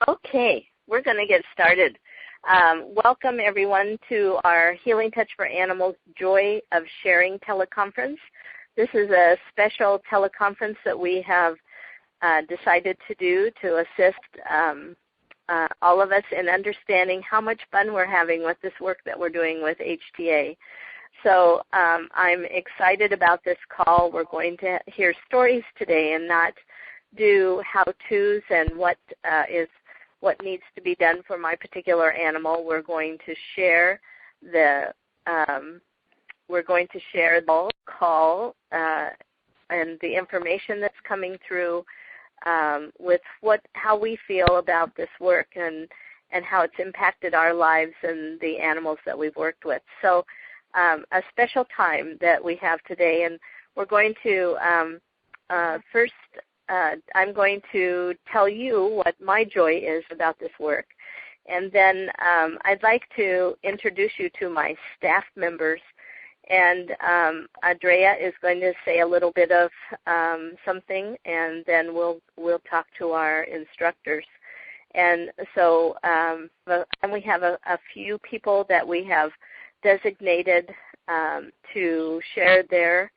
Okay, we're going to get started. Welcome, everyone, to our Healing Touch for Animals Joy of Sharing teleconference. This is a special teleconference that we have decided to do to assist all of us in understanding how much fun we're having with this work that we're doing with HTA. So I'm excited about this call. We're going to hear stories today and not do how-tos and what needs to be done for my particular animal. We're going to share the call and the information that's coming through with how we feel about this work and how it's impacted our lives and the animals that we've worked with. So a special time that we have today, and we're going to first I'm going to tell you what my joy is about this work. And then I'd like to introduce you to my staff members. And Andrea is going to say a little bit of something, and then we'll talk to our instructors. And so and we have a few people that we have designated to share their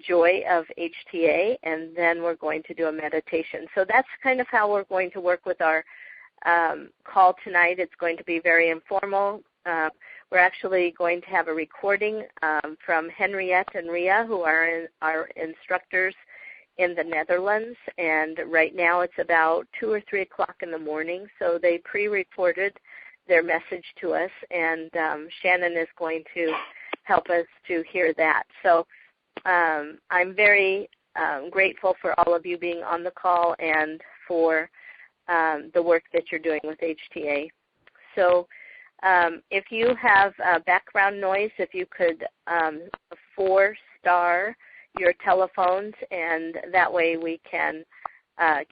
joy of HTA, and then we're going to do a meditation. So that's kind of how we're going to work with our call tonight. It's going to be very informal. We're actually going to have a recording from Henriette and Ria, who are our instructors in the Netherlands, and right now it's about 2 or 3 o'clock in the morning, so they pre-recorded their message to us, and Shannon is going to help us to hear that. So I'm very grateful for all of you being on the call and for the work that you're doing with HTA. So if you have background noise, if you could 4-star your telephones, and that way we can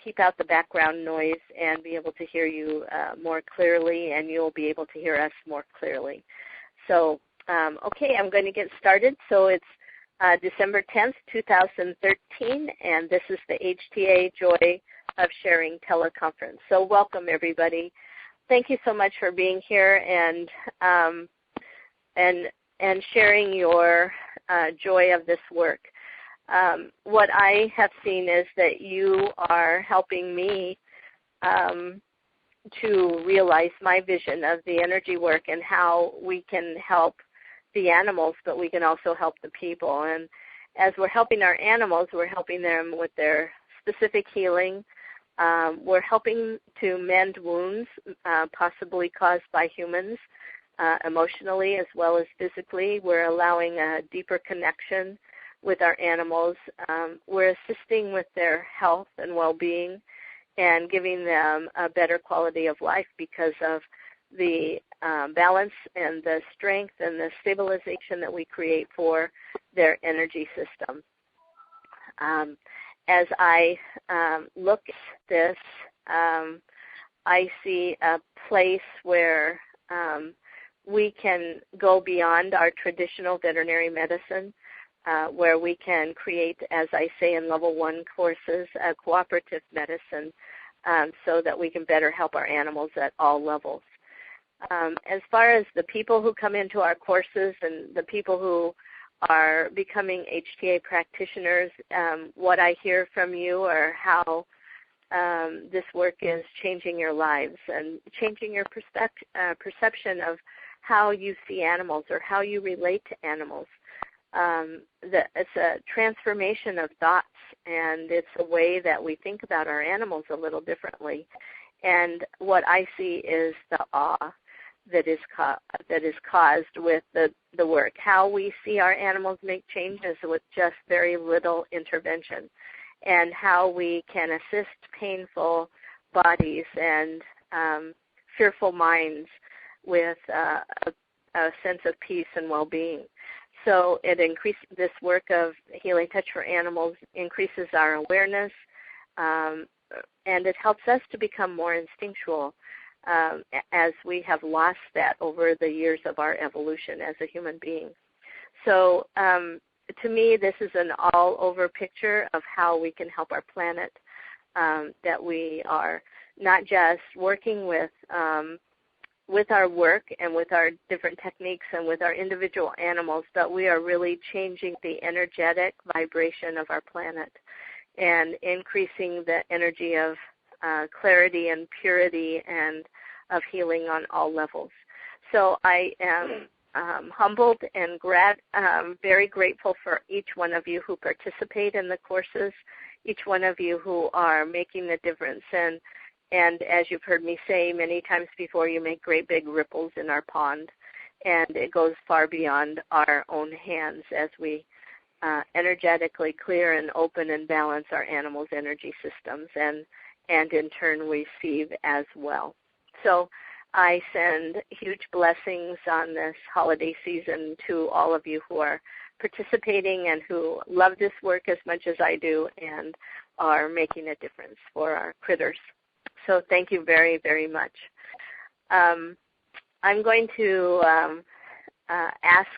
keep out the background noise and be able to hear you more clearly, and you'll be able to hear us more clearly. So, okay, I'm going to get started. So it's December 10th, 2013, and this is the HTA Joy of Sharing teleconference. So welcome, everybody. Thank you so much for being here and sharing your joy of this work. What I have seen is that you are helping me to realize my vision of the energy work and how we can help the animals, but we can also help the people. And as we're helping our animals, we're helping them with their specific healing. We're helping to mend wounds possibly caused by humans emotionally as well as physically. We're allowing a deeper connection with our animals. We're assisting with their health and well-being and giving them a better quality of life because of the balance and the strength and the stabilization that we create for their energy system. As I look at this, I see a place where we can go beyond our traditional veterinary medicine, where we can create, as I say in level 1 courses, a cooperative medicine so that we can better help our animals at all levels. As far as the people who come into our courses and the people who are becoming HTA practitioners, what I hear from you are how this work is changing your lives and changing your perception of how you see animals or how you relate to animals. It's a transformation of thoughts, and it's a way that we think about our animals a little differently. And what I see is the awe that is caused with the work, how we see our animals make changes with just very little intervention, and how we can assist painful bodies and fearful minds with a sense of peace and well-being. So this work of Healing Touch for Animals increases our awareness, and it helps us to become more instinctual as we have lost that over the years of our evolution as a human being. So to me, this is an all-over picture of how we can help our planet that we are not just working with our work and with our different techniques and with our individual animals, but we are really changing the energetic vibration of our planet and increasing the energy of clarity and purity and of healing on all levels. So I am humbled and very grateful for each one of you who participate in the courses, each one of you who are making the difference. And as you've heard me say many times before, you make great big ripples in our pond, and it goes far beyond our own hands as we energetically clear and open and balance our animals' energy systems, and in turn receive as well. So I send huge blessings on this holiday season to all of you who are participating and who love this work as much as I do and are making a difference for our critters. So thank you very, very much. I'm going to ask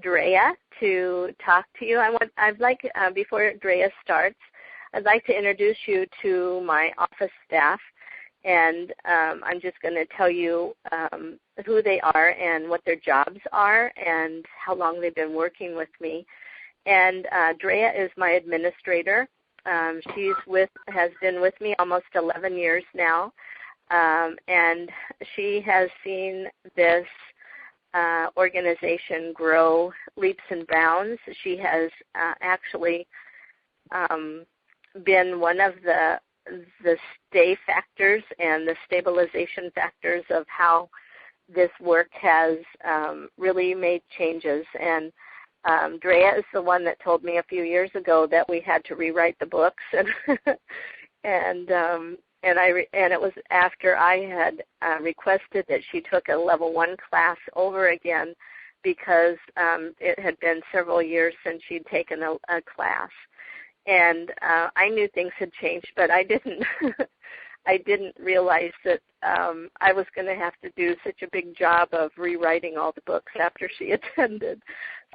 Drea to talk to you. I'd like, before Drea starts, I'd like to introduce you to my office staff, and I'm just going to tell you who they are and what their jobs are and how long they've been working with me. And Drea is my administrator. Has been with me almost 11 years now, and she has seen this organization grow leaps and bounds. She has actually been one of the stay factors and the stabilization factors of how this work has really made changes. And Drea is the one that told me a few years ago that we had to rewrite the books, and it was after I had requested that she took a level 1 class over again because it had been several years since she'd taken a class, and I knew things had changed, but I didn't I didn't realize that I was going to have to do such a big job of rewriting all the books after she attended.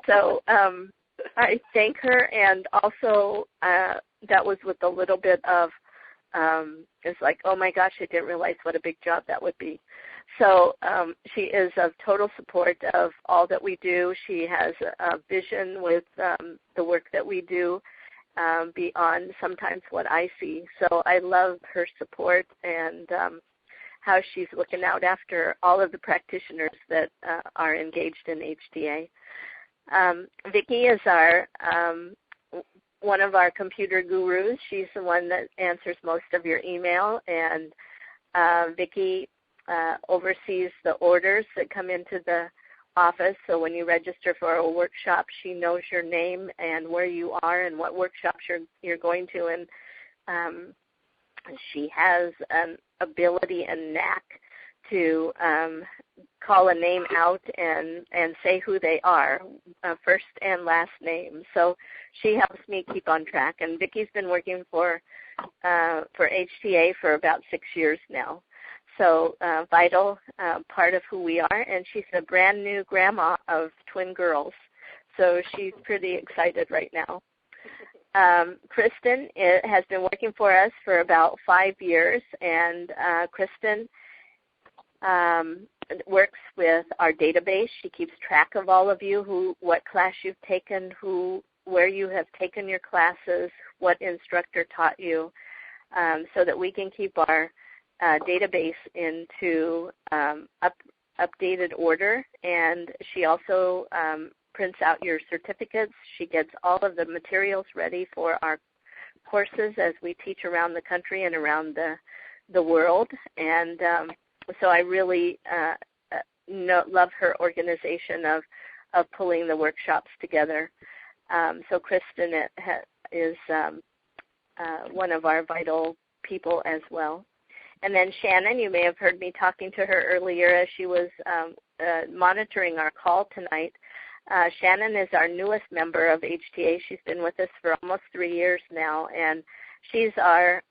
So I thank her, and also that was with a little bit of, it's like, oh my gosh, I didn't realize what a big job that would be. So she is of total support of all that we do. She has a vision with the work that we do beyond sometimes what I see. So I love her support and how she's looking out after all of the practitioners that are engaged in HTA. Vicki is one of our computer gurus. She's the one that answers most of your email, and Vicki oversees the orders that come into the office. So when you register for a workshop, she knows your name and where you are and what workshops you're going to, and she has an ability and knack to call a name out and say who they are, first and last name. So she helps me keep on track. And Vicki's been working for HTA for about 6 years now. So vital part of who we are. And she's a brand new grandma of twin girls. So she's pretty excited right now. Kristen has been working for us for about 5 years, and Kristen works with our database. She keeps track of all of you, what class you've taken, where you have taken your classes, what instructor taught you, so that we can keep our database into updated order. And she also prints out your certificates. She gets all of the materials ready for our courses as we teach around the country and around the world. And so I really love her organization of pulling the workshops together. So Kristen is one of our vital people as well. And then Shannon, you may have heard me talking to her earlier as she was monitoring our call tonight. Shannon is our newest member of HTA. She's been with us for almost 3 years now, and she's our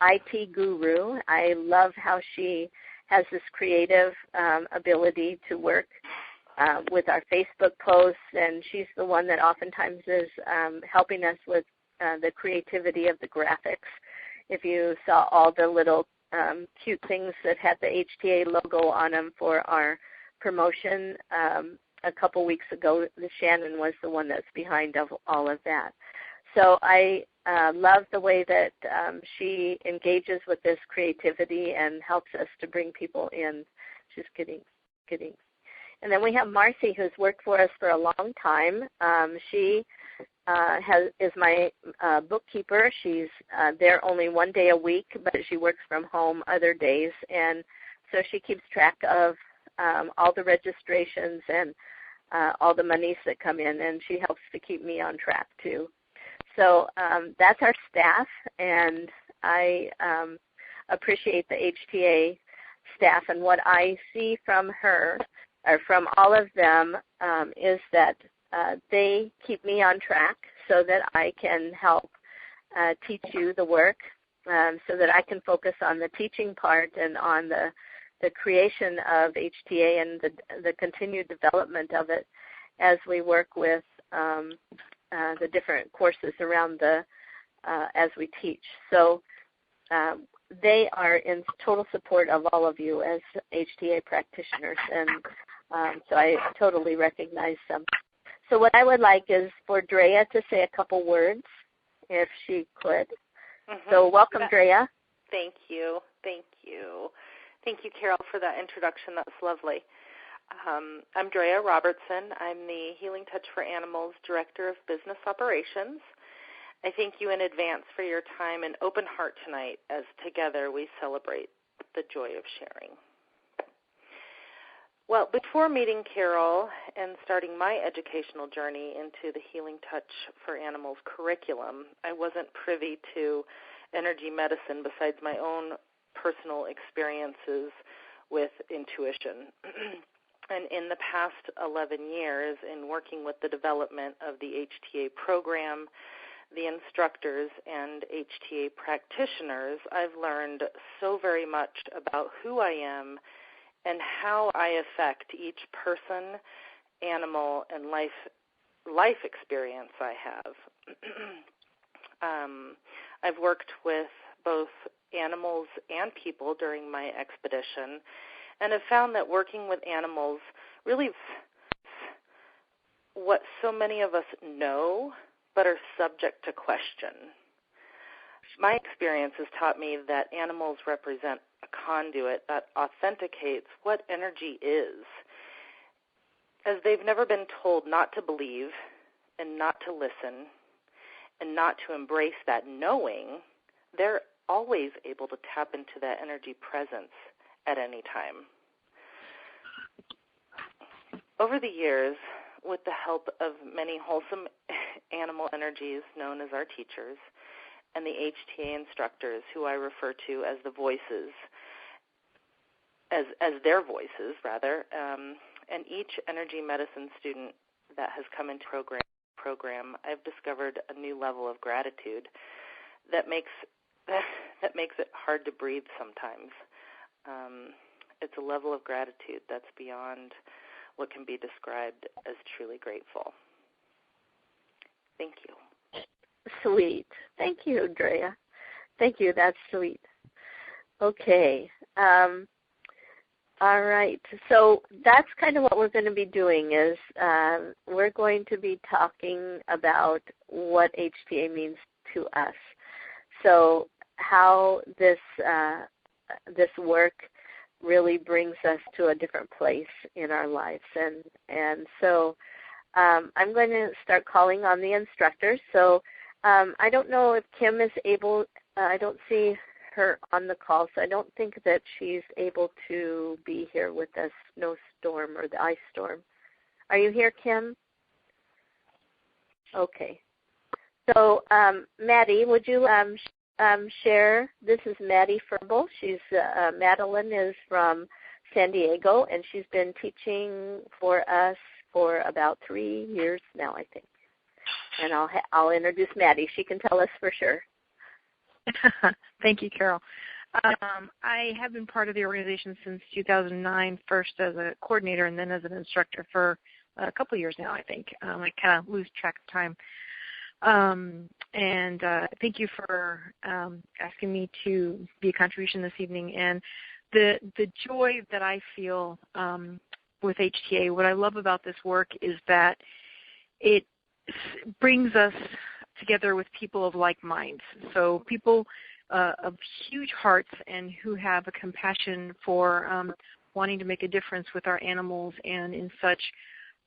IT guru. I love how she has this creative ability to work with our Facebook posts, and she's the one that oftentimes is helping us with the creativity of the graphics. if you saw all the little cute things that had the HTA logo on them for our promotion a couple weeks ago. Shannon was the one that's behind all of that. So I love the way that she engages with this creativity and helps us to bring people in. She's getting. And then we have Marcy, who's worked for us for a long time. She is my bookkeeper. She's there only one day a week, but she works from home other days. And so she keeps track of all the registrations and all the monies that come in, and she helps to keep me on track too. So that's our staff, and I appreciate the HTA staff. And what I see from her, or from all of them, is that they keep me on track so that I can help teach you the work, so that I can focus on the teaching part and on the creation of HTA and the continued development of it as we work with the different courses around as we teach. So they are in total support of all of you as HTA practitioners, and so I totally recognize them. So what I would like is for Drea to say a couple words, if she could. Mm-hmm. So welcome, Drea. Thank you. Thank you. Thank you, Carol, for that introduction. That's lovely. I'm Drea Robertson. I'm the Healing Touch for Animals Director of Business Operations. I thank you in advance for your time and open heart tonight as together we celebrate the joy of sharing. Well, before meeting Carol and starting my educational journey into the Healing Touch for Animals curriculum, I wasn't privy to energy medicine besides my own personal experiences with intuition. And in the past 11 years, in working with the development of the HTA program, the instructors, and HTA practitioners, I've learned so very much about who I am and how I affect each person, animal, and life experience I have. I've worked with both animals and people during my expedition, and have found that working with animals really what so many of us know but are subject to question. My experience has taught me that animals represent a conduit that authenticates what energy is. As they've never been told not to believe and not to listen and not to embrace that knowing, they're always able to tap into that energy presence at any time. Over the years, with the help of many wholesome animal energies known as our teachers and the HTA instructors, who I refer to as the voices, as their voices, rather, and each energy medicine student that has come into program, I've discovered a new level of gratitude that makes it hard to breathe sometimes. It's a level of gratitude that's beyond what can be described as truly grateful. Thank you. Sweet. Thank you, Drea. Thank you. That's sweet. Okay. All right. So that's kind of what we're going to be doing is we're going to be talking about what HTA means to us. So how this work really brings us to a different place in our lives. And so I'm going to start calling on the instructors. So I don't know if Kim is able, I don't see her on the call, so I don't think that she's able to be here with us, no storm or the ice storm. Are you here, Kim? Okay. So Maddie, would you share? This is Maddie Ferbel. She's Madeline is from San Diego, and she's been teaching for us for about 3 years now, I think. And I'll introduce Maddie. She can tell us for sure. Thank you, Carol. I have been part of the organization since 2009, first as a coordinator and then as an instructor for a couple of years now, I think. I kind of lose track of time. And thank you for asking me to be a contribution this evening. And the joy that I feel with HTA, what I love about this work is that it brings us together with people of like minds. So people of huge hearts and who have a compassion for wanting to make a difference with our animals and in such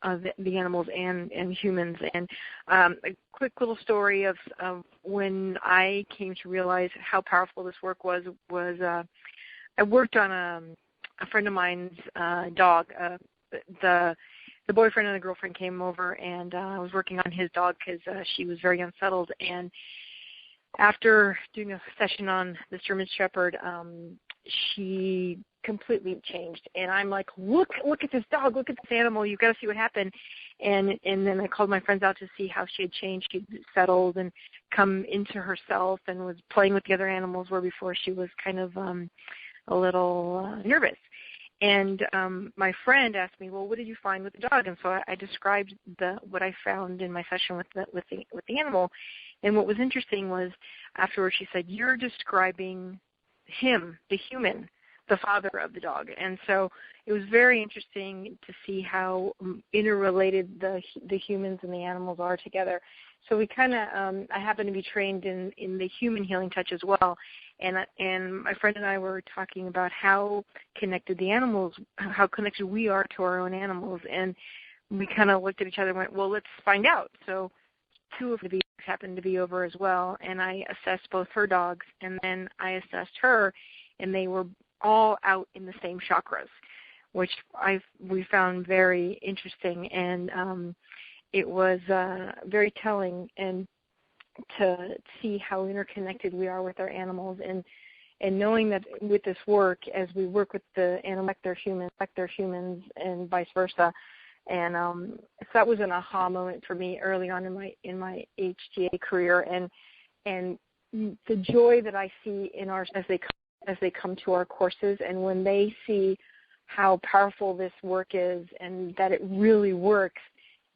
the animals and humans. And a quick little story of when I came to realize how powerful this work was I worked on a friend of mine's dog. The boyfriend and the girlfriend came over, and I was working on his dog because she was very unsettled. And after doing a session on this German Shepherd, she completely changed. And I'm like, look at this dog, look at this animal, you've got to see what happened. And then I called my friends out to see how she had changed. She'd settled and come into herself and was playing with the other animals, where before she was kind of a little nervous. And my friend asked me, well, what did you find with the dog? And so I described what I found in my session with the animal. And what was interesting was afterwards she said, you're describing him, the human, the father of the dog. And so it was very interesting to see how interrelated the humans and the animals are together. So we kind of, I happen to be trained in the human healing touch as well. And my friend and I were talking about how connected how connected we are to our own animals. And we kind of looked at each other and went, well, let's find out. So 2 of the bees happened to be over as well. And I assessed both her dogs, and then I assessed her, and they were all out in the same chakras, which we found very interesting. And it was very telling, and to see how interconnected we are with our animals, and knowing that with this work, as we work with the animals like they're humans, and vice versa. And so that was an aha moment for me early on in my HTA career, and the joy that I see in ours as they come to our courses, and when they see how powerful this work is and that it really works.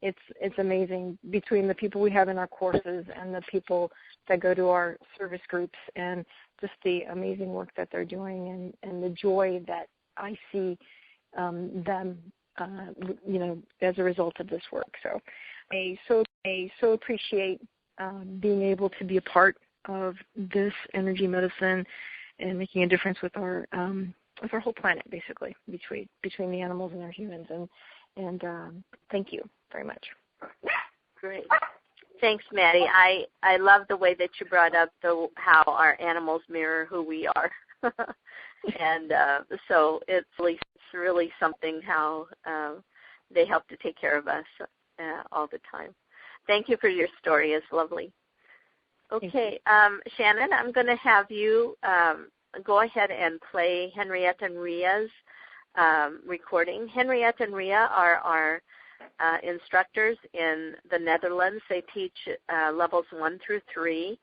It's amazing, between the people we have in our courses and the people that go to our service groups, and just the amazing work that they're doing, and the joy that I see them, as a result of this work. So I so appreciate being able to be a part of this energy medicine and making a difference with our whole planet, basically, between the animals and our humans. And thank you very much. Great. Thanks, Maddie. I love the way that you brought up how our animals mirror who we are. And so it's really something how they help to take care of us all the time. Thank you for your story. It's lovely. Okay, Shannon, I'm going to have you go ahead and play Henriette and Ria's recording. Henriette and Ria are our instructors in the Netherlands. They teach levels 1 through 3,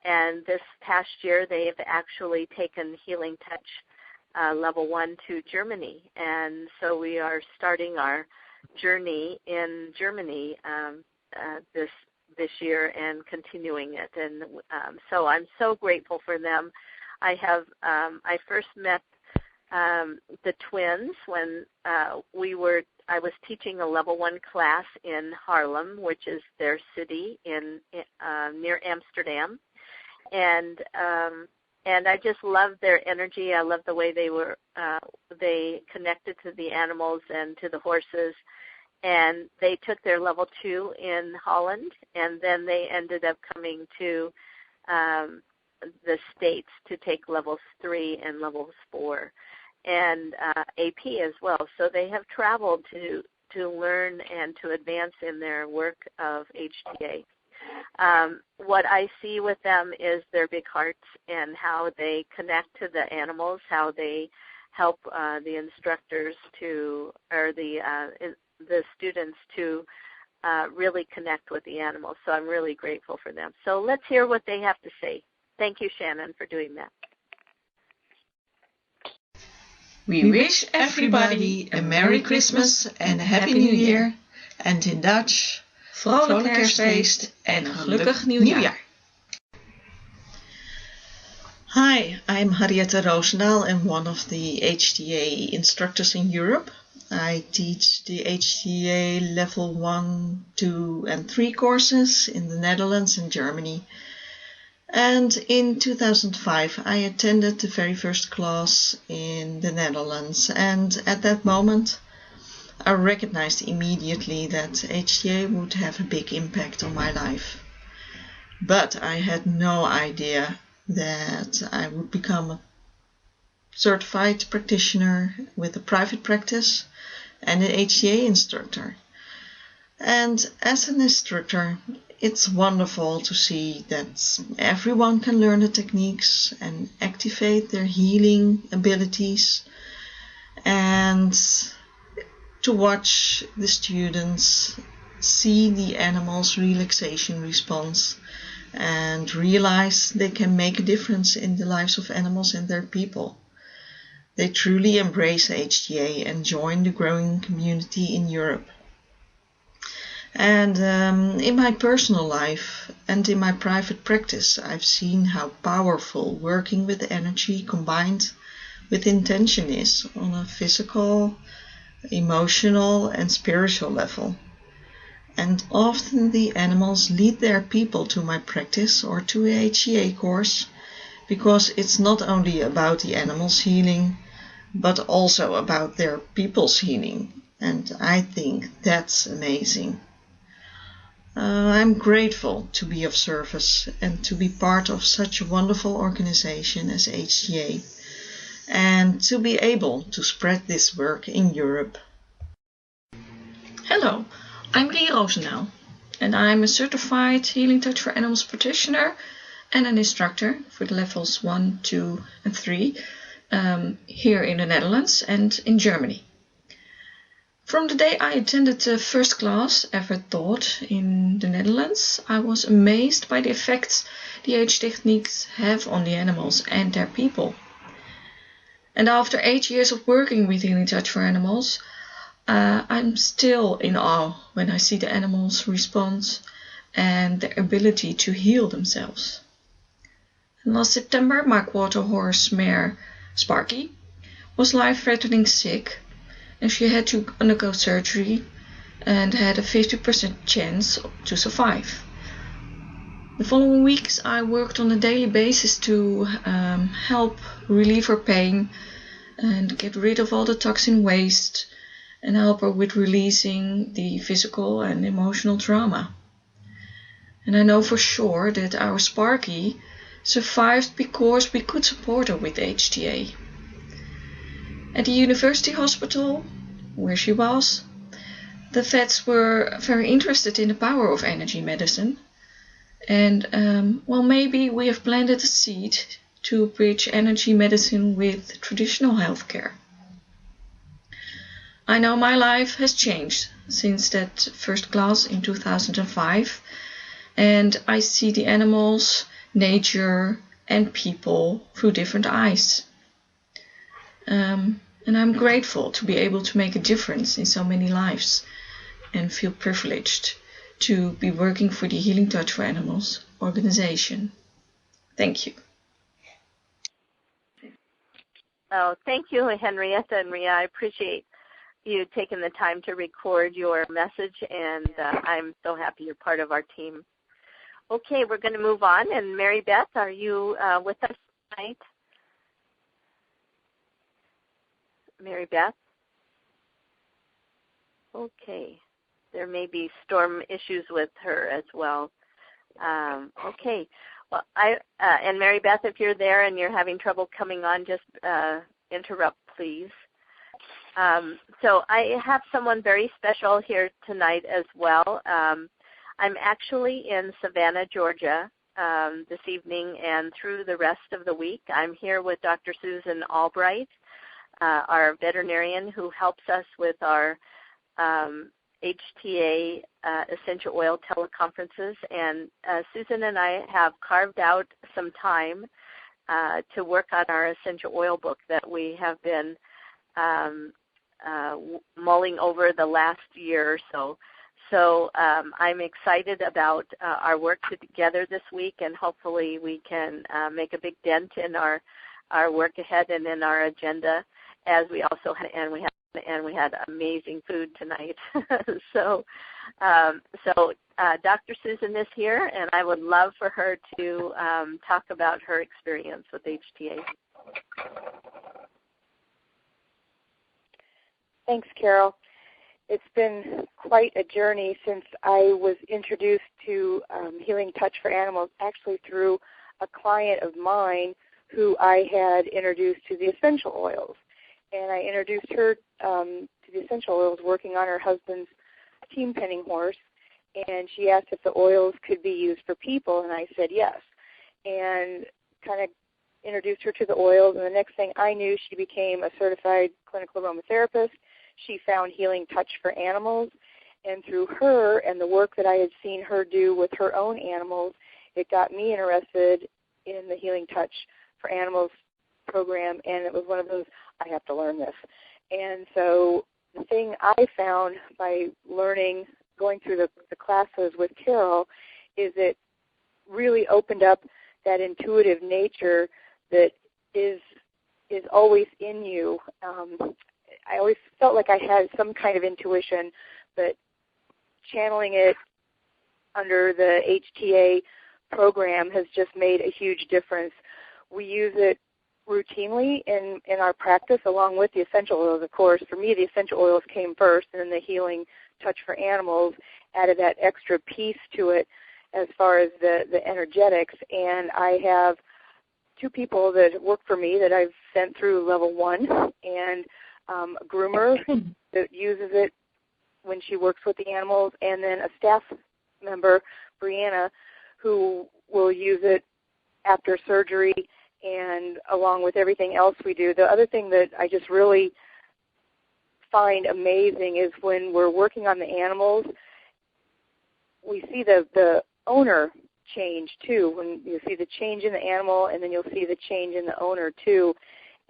and this past year they've actually taken Healing Touch level 1 to Germany, and so we are starting our journey in Germany this year and continuing it. And so I'm so grateful for them. I first met the twins when I was teaching a level 1 class in Haarlem, which is their city near Amsterdam, and I just loved their energy. I loved the way they connected to the animals and to the horses, and they took their level 2 in Holland, and then they ended up coming to the States to take levels 3 and levels 4. And AP as well. So they have traveled to learn and to advance in their work of HTA. What I see with them is their big hearts and how they connect to the animals, how they help the instructors or the students to really connect with the animals. So I'm really grateful for them. So let's hear what they have to say. Thank you, Shannon, for doing that. We wish everybody a Merry Christmas and a Happy New Year, and in Dutch, vrolijk kerstfeest en een gelukkig nieuwjaar. Hi, I'm Harriette Roosendaal and one of the HTA instructors in Europe. I teach the HTA level 1, 2 and 3 courses in the Netherlands and Germany. And in 2005 I attended the very first class in the Netherlands, and at that moment I recognized immediately that HTA would have a big impact on my life. But I had no idea that I would become a certified practitioner with a private practice and an HTA instructor. And as an instructor, it's wonderful to see that everyone can learn the techniques and activate their healing abilities, and to watch the students see the animals' relaxation response and realize they can make a difference in the lives of animals and their people. They truly embrace HTA and join the growing community in Europe. And in my personal life and in my private practice, I've seen how powerful working with energy combined with intention is on a physical, emotional and spiritual level. And often the animals lead their people to my practice or to a HTA course, because it's not only about the animals healing, but also about their people's healing. And I think that's amazing. I'm grateful to be of service and to be part of such a wonderful organization as HTA, and to be able to spread this work in Europe. Hello, I'm Rie Roosendaal, and I'm a certified Healing Touch for Animals practitioner and an instructor for the levels 1, 2 and 3 here in the Netherlands and in Germany. From the day I attended the first class ever taught in the Netherlands, I was amazed by the effects the H techniques have on the animals and their people. And after 8 years of working with Healing Touch for Animals, I'm still in awe when I see the animals respond and their ability to heal themselves. And last September, my quarter horse mare Sparky was life-threatening sick, and she had to undergo surgery and had a 50% chance to survive. The following weeks I worked on a daily basis to help relieve her pain and get rid of all the toxin waste and help her with releasing the physical and emotional trauma. And I know for sure that our Sparky survived because we could support her with HTA. At the university hospital, where she was, the vets were very interested in the power of energy medicine. And maybe we have planted a seed to bridge energy medicine with traditional healthcare. I know my life has changed since that first class in 2005, and I see the animals, nature and people through different eyes. And I'm grateful to be able to make a difference in so many lives and feel privileged to be working for the Healing Touch for Animals organization. Thank you. Oh, thank you, Henrietta and Ria. I appreciate you taking the time to record your message, and I'm so happy you're part of our team. Okay, we're going to move on. And Mary Beth, are you with us tonight? Mary Beth? Okay. There may be storm issues with her as well. Okay. Well, and Mary Beth, if you're there and you're having trouble coming on, just interrupt, please. So I have someone very special here tonight as well. I'm actually in Savannah, Georgia this evening and through the rest of the week. I'm here with Dr. Susan Albright, our veterinarian who helps us with our HTA essential oil teleconferences. And Susan and I have carved out some time to work on our essential oil book that we have been mulling over the last year or so. So I'm excited about our work together this week, and hopefully we can make a big dent in our work ahead and in our agenda. As we also we had amazing food tonight. So Dr. Susan is here, and I would love for her to talk about her experience with HTA. Thanks, Carol. It's been quite a journey since I was introduced to Healing Touch for Animals, actually through a client of mine who I had introduced to the essential oils. And I introduced her to the essential oils working on her husband's team penning horse, and she asked if the oils could be used for people, and I said yes. And kind of introduced her to the oils, and the next thing I knew, she became a certified clinical aromatherapist. She found Healing Touch for Animals, and through her and the work that I had seen her do with her own animals, it got me interested in the Healing Touch for Animals program, and it was one of those, I have to learn this. And so the thing I found by learning, going through the classes with Carol, is it really opened up that intuitive nature that is always in you. I always felt like I had some kind of intuition, but channeling it under the HTA program has just made a huge difference. We use it routinely in our practice, along with the essential oils, of course. For me, the essential oils came first, and then the Healing Touch for Animals added that extra piece to it as far as the energetics. And I have 2 people that work for me that I've sent through level 1, and a groomer that uses it when she works with the animals, and then a staff member, Brianna, who will use it after surgery and along with everything else we do. The other thing that I just really find amazing is when we're working on the animals, we see the owner change too. When you see the change in the animal, and then you'll see the change in the owner too.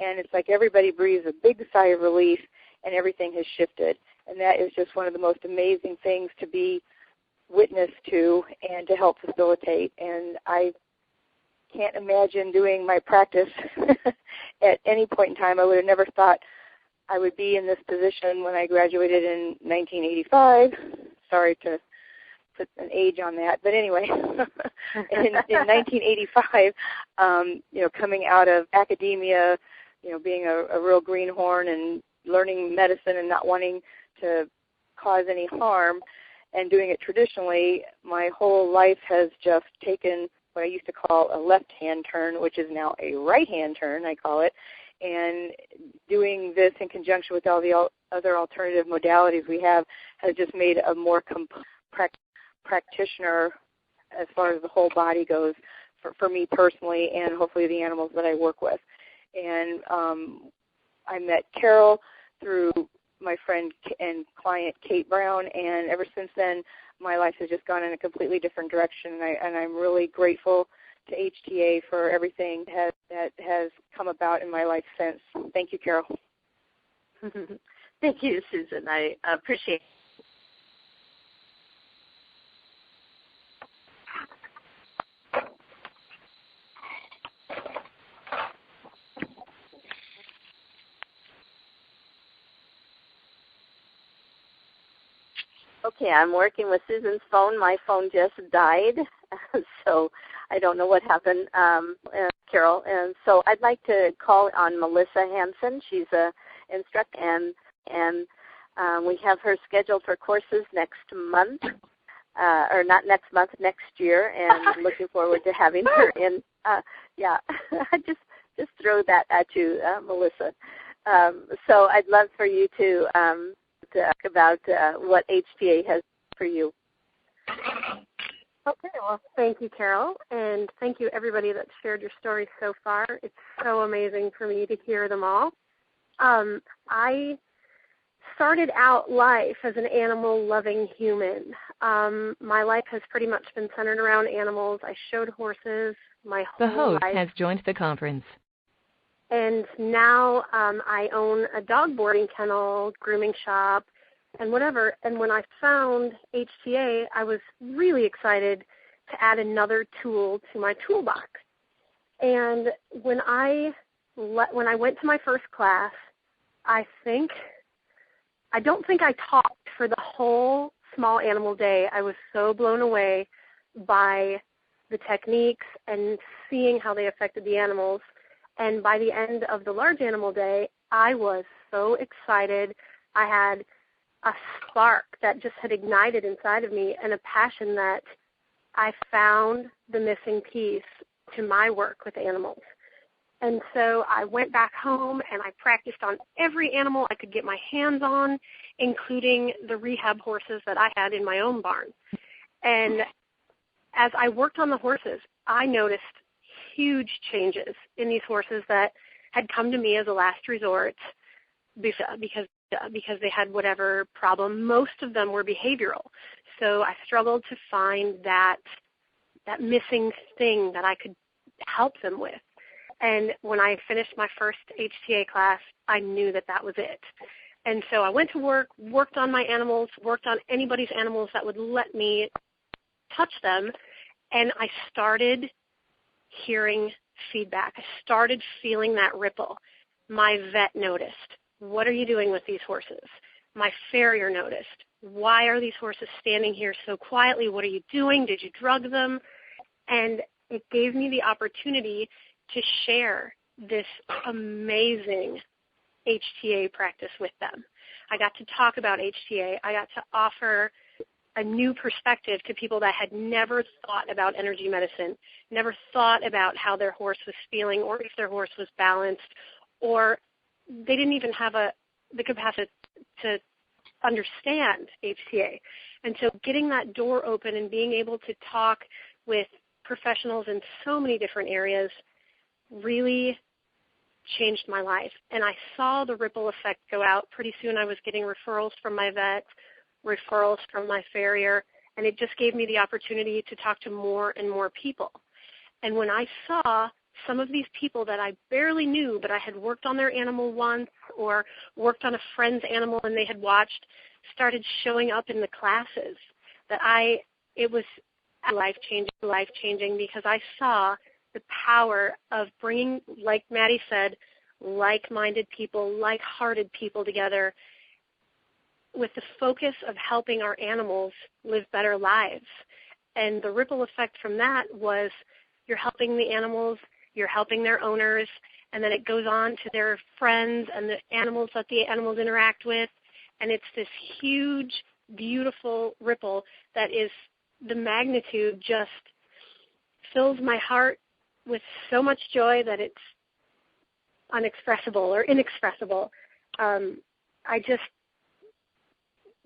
And it's like everybody breathes a big sigh of relief, and everything has shifted. And that is just one of the most amazing things to be witness to and to help facilitate. And I can't imagine doing my practice at any point in time. I would have never thought I would be in this position when I graduated in 1985. Sorry to put an age on that, but anyway, in 1985, coming out of academia, being a real greenhorn and learning medicine and not wanting to cause any harm and doing it traditionally, my whole life has just taken what I used to call a left-hand turn, which is now a right-hand turn, I call it. And doing this in conjunction with all the other alternative modalities we have has just made a more complete practitioner as far as the whole body goes for me personally, and hopefully the animals that I work with. And I met Carol through my friend and client Kate Brown, and ever since then my life has just gone in a completely different direction, and I'm really grateful to HTA for everything that has come about in my life since. Thank you, Carol. Thank you, Susan. I appreciate it. Okay, I'm working with Susan's phone. My phone just died, so I don't know what happened, Carol. And so I'd like to call on Melissa Hansen. She's an instructor, and we have her scheduled for courses next month, or not next month, next year, and looking forward to having her in. Yeah, just throw that at you, Melissa. So I'd love for you to talk about what HTA has for you. Okay, well, thank you, Carol, and thank you, everybody that shared your stories so far. It's so amazing for me to hear them all. I started out life as an animal-loving human. My life has pretty much been centered around animals. I showed horses my whole life. The host has joined the conference. And now I own a dog boarding kennel, grooming shop, and whatever. And when I found HTA, I was really excited to add another tool to my toolbox. And when I went to my first class, I don't think I talked for the whole small animal day. I was so blown away by the techniques and seeing how they affected the animals. And by the end of the large animal day, I was so excited. I had a spark that just had ignited inside of me, and a passion that I found the missing piece to my work with animals. And so I went back home and I practiced on every animal I could get my hands on, including the rehab horses that I had in my own barn. And as I worked on the horses, I noticed huge changes in these horses that had come to me as a last resort because they had whatever problem. Most of them were behavioral. So I struggled to find that missing thing that I could help them with. And when I finished my first HTA class, I knew that was it. And so I went to work, worked on my animals, worked on anybody's animals that would let me touch them, and I started hearing feedback. I started feeling that ripple. My vet noticed, what are you doing with these horses? My farrier noticed, why are these horses standing here so quietly? What are you doing? Did you drug them? And it gave me the opportunity to share this amazing HTA practice with them. I got to talk about HTA. I got to offer a new perspective to people that had never thought about energy medicine, never thought about how their horse was feeling or if their horse was balanced, or they didn't even have the capacity to understand HTA. And so getting that door open and being able to talk with professionals in so many different areas really changed my life. And I saw the ripple effect go out. Pretty soon I was getting referrals from my vet, referrals from my farrier, and it just gave me the opportunity to talk to more and more people. And when I saw some of these people that I barely knew, but I had worked on their animal once or worked on a friend's animal and they had watched, started showing up in the classes, it was life-changing because I saw the power of bringing, like Maddie said, like-minded people, like-hearted people together with the focus of helping our animals live better lives. And the ripple effect from that was you're helping the animals, you're helping their owners, and then it goes on to their friends and the animals that the animals interact with. And it's this huge, beautiful ripple that is the magnitude just fills my heart with so much joy that it's unexpressible or inexpressible.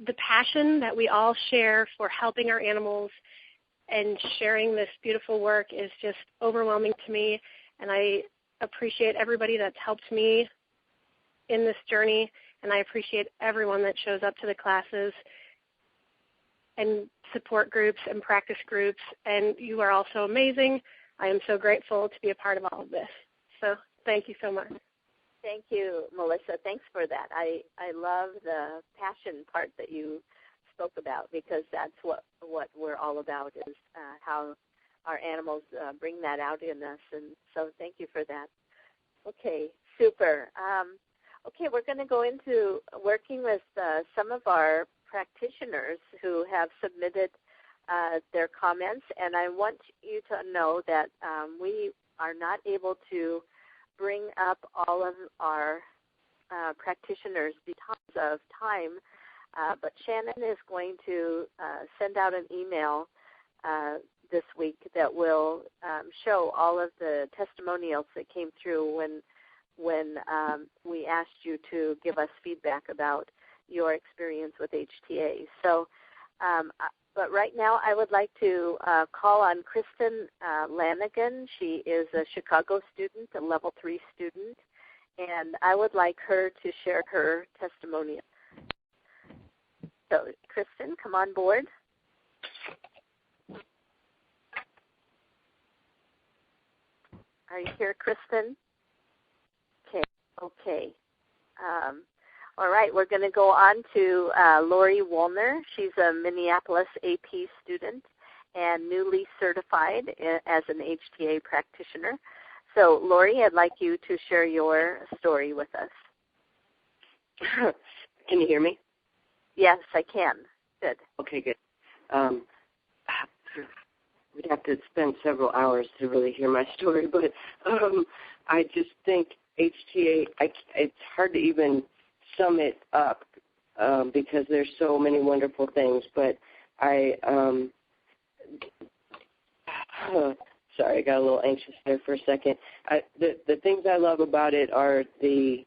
The passion that we all share for helping our animals and sharing this beautiful work is just overwhelming to me, and I appreciate everybody that's helped me in this journey, and I appreciate everyone that shows up to the classes and support groups and practice groups, and you are also amazing. I am so grateful to be a part of all of this. So thank you so much. Thank you, Melissa. Thanks for that. I love the passion part that you spoke about because that's what we're all about is how our animals bring that out in us. And so thank you for that. Okay, super. Okay, we're going to go into working with some of our practitioners who have submitted their comments. And I want you to know that we are not able to bring up all of our practitioners because of time, but Shannon is going to send out an email this week that will show all of the testimonials that came through when we asked you to give us feedback about your experience with HTA. So, but right now I would like to call on Kristen Lanigan. She is a Chicago student, a level 3 student, and I would like her to share her testimonial. So, Kristen, come on board. Are you here, Kristen? Okay. All right, we're going to go on to Lori Woolner. She's a Minneapolis AP student and newly certified as an HTA practitioner. So, Lori, I'd like you to share your story with us. Can you hear me? Yes, I can. Good. Okay, good. We'd have to spend several hours to really hear my story, but I just think HTA, it's hard to even sum it up because there's so many wonderful things, but sorry, I got a little anxious there for a second. The things I love about it are the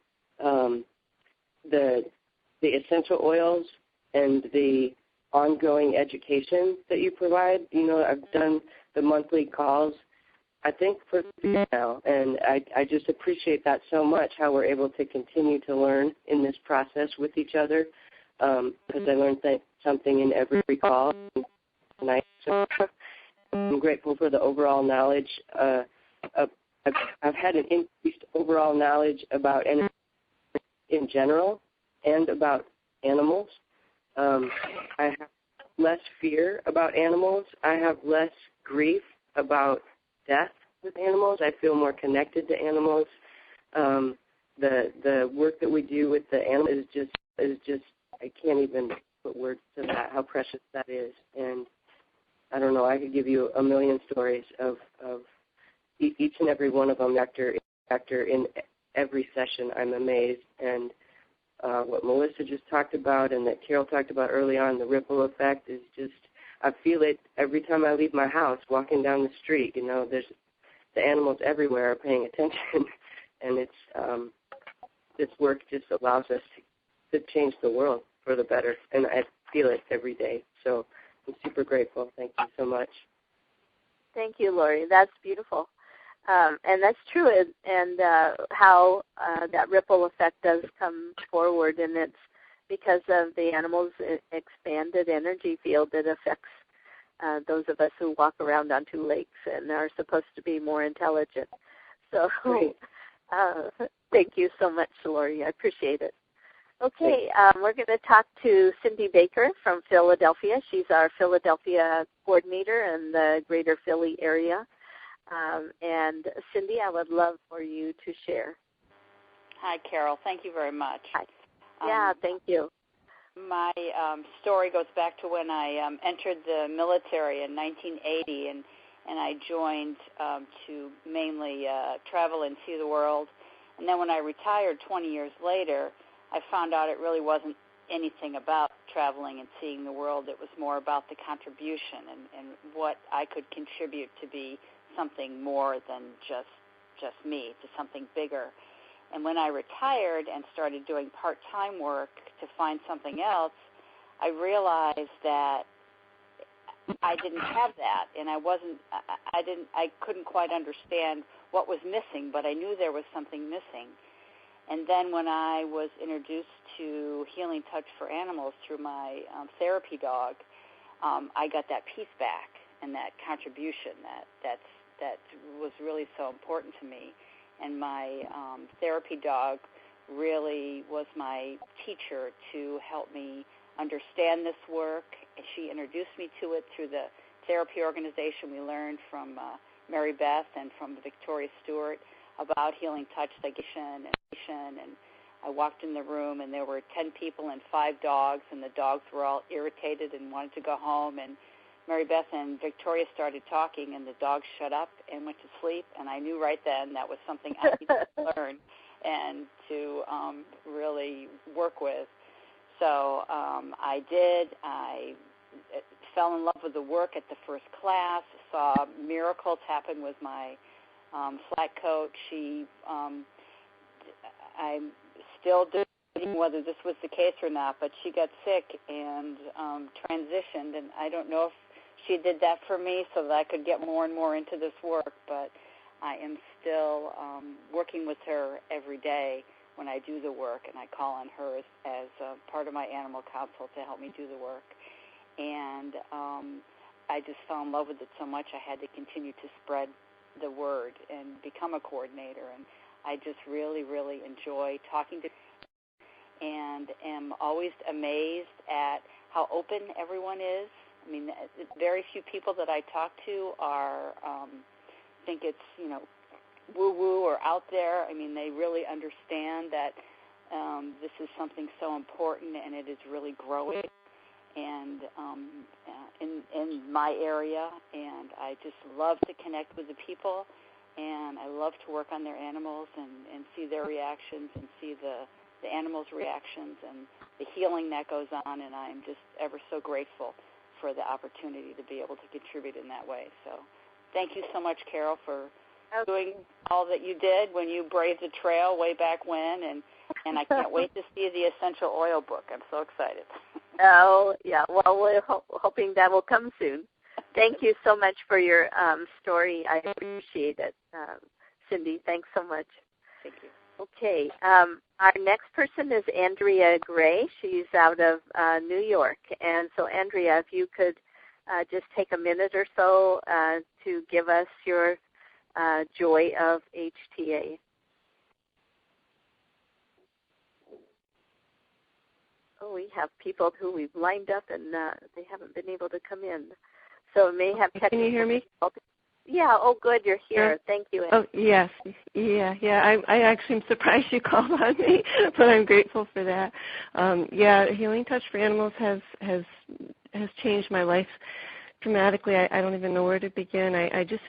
essential oils and the ongoing education that you provide. You know, I've done the monthly calls, I think, for now, and I just appreciate that so much, how we're able to continue to learn in this process with each other, because I learned something in every call. And I'm grateful for the overall knowledge. I've had an increased overall knowledge about energy in general and about animals. I have less fear about animals. I have less grief about death with animals. I feel more connected to animals. The work that we do with the animals is just I can't even put words to that, how precious that is. And I don't know, I could give you a million stories of each and every one of them after in every session. I'm amazed. And what Melissa just talked about and that Carol talked about early on, the ripple effect, is just, I feel it every time I leave my house, walking down the street. You know, there's the animals everywhere are paying attention, and it's this work just allows us to change the world for the better, and I feel it every day. So I'm super grateful. Thank you so much. Thank you, Lori. That's beautiful. And that's true, and how that ripple effect does come forward, and it's because of the animal's expanded energy field that affects those of us who walk around on two lakes and are supposed to be more intelligent. So thank you so much, Lori. I appreciate it. Okay, we're going to talk to Cindy Baker from Philadelphia. She's our Philadelphia coordinator in the greater Philly area. And Cindy, I would love for you to share. Hi, Carol. Thank you very much. Hi. Yeah, thank you. My story goes back to when I entered the military in 1980, and I joined to mainly travel and see the world. And then when I retired 20 years later, I found out it really wasn't anything about traveling and seeing the world. It was more about the contribution and what I could contribute to be something more than just me, to something bigger. And when I retired and started doing part-time work to find something else, I realized that I didn't have that, and I couldn't quite understand what was missing, but I knew there was something missing. And then when I was introduced to Healing Touch for Animals through my therapy dog, I got that piece back and that contribution that was really so important to me. And my therapy dog really was my teacher to help me understand this work. And she introduced me to it through the therapy organization. We learned from Mary Beth and from Victoria Stewart about Healing Touch, and I walked in the room, and there were 10 people and 5 dogs, and the dogs were all irritated and wanted to go home. And Mary Beth and Victoria started talking, and the dogs shut up and went to sleep. And I knew right then that was something I needed to learn and to really work with. So I did. I fell in love with the work at the first class, saw miracles happen with my flat coat. I'm still debating whether this was the case or not, but she got sick and transitioned, and I don't know if she did that for me so that I could get more and more into this work, but I am still working with her every day when I do the work, and I call on her as part of my animal council to help me do the work. And I just fell in love with it so much I had to continue to spread the word and become a coordinator. And I just really, really enjoy talking to and am always amazed at how open everyone is. I mean, very few people that I talk to are think it's, woo-woo or out there. I mean, they really understand that this is something so important, and it is really growing and in my area, and I just love to connect with the people, and I love to work on their animals and see their reactions and see the animals' reactions and the healing that goes on, and I'm just ever so grateful for the opportunity to be able to contribute in that way. So thank you so much, Carol, for doing all that you did when you braved the trail way back when, and I can't wait to see the essential oil book. I'm so excited. Oh, yeah. Well, we're hoping that will come soon. Thank you so much for your story. I appreciate it. Cindy, thanks so much. Thank you. Okay. Our next person is Andrea Gray. She's out of New York. And so, Andrea, if you could just take a minute or so to give us your joy of HTA. Oh, we have people who we've lined up and they haven't been able to come in. So it may have technical. Can you hear me? Yeah. Oh, good. You're here. Thank you. Oh, yes. Yeah. I actually am surprised you called on me, but I'm grateful for that. Healing Touch for Animals has changed my life dramatically. I don't even know where to begin. I just